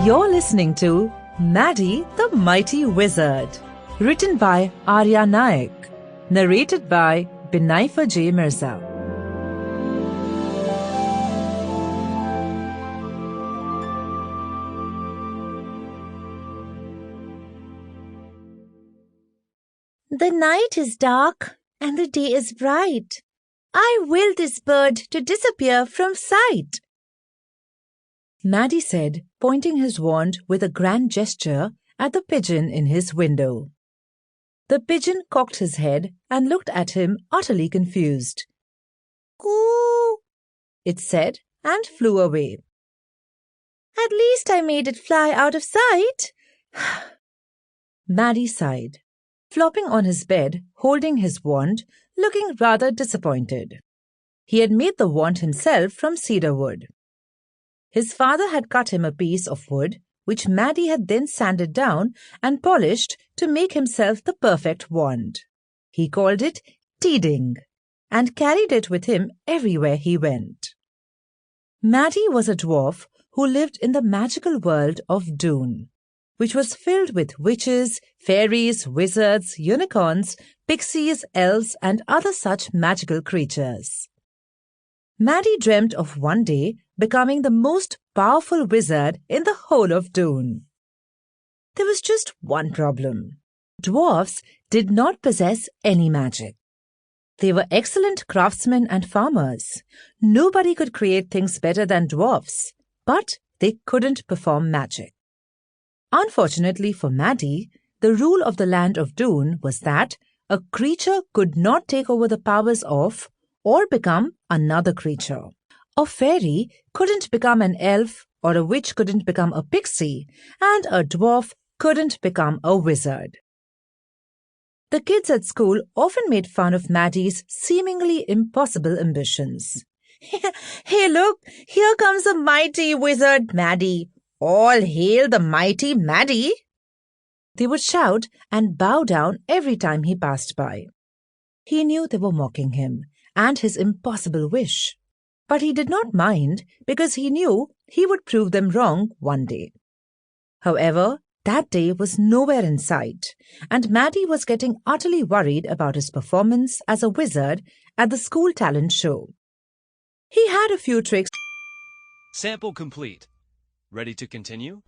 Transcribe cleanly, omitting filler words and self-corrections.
You're listening to Maddy the Mighty Wizard, written by Aryaa Naik, narrated by Benaifer J. Mirza. The night is dark and the day is bright. I will this bird to disappear from sight. Maddy said, pointing his wand with a grand gesture at the pigeon in his window. The pigeon cocked his head and looked at him utterly confused. Coo, it said, and flew away. At least I made it fly out of sight. Maddy sighed, flopping on his bed, holding his wand, looking rather disappointed. He had made the wand himself from cedar wood. His father had cut him a piece of wood, which Maddy had then sanded down and polished to make himself the perfect wand. He called it Teeding and carried it with him everywhere he went. Maddy was a dwarf who lived in the magical world of Doon, which was filled with witches, fairies, wizards, unicorns, pixies, elves, and other such magical creatures. Maddy dreamt of one day becoming the most powerful wizard in the whole of Doon. There was just one problem. Dwarfs did not possess any magic. They were excellent craftsmen and farmers. Nobody could create things better than dwarfs, but they couldn't perform magic. Unfortunately for Maddy, the rule of the land of Doon was that a creature could not take over the powers of or become another creature. A fairy couldn't become an elf, or a witch couldn't become a pixie, and a dwarf couldn't become a wizard. The kids at school often made fun of Maddy's seemingly impossible ambitions. Hey, look, here comes the mighty wizard Maddy. All hail the mighty Maddy. They would shout and bow down every time he passed by. He knew they were mocking him and his impossible wish. But he did not mind because he knew he would prove them wrong one day. However, that day was nowhere in sight, and Maddy was getting utterly worried about his performance as a wizard at the school talent show. He had a few tricks. Sample complete. Ready to continue?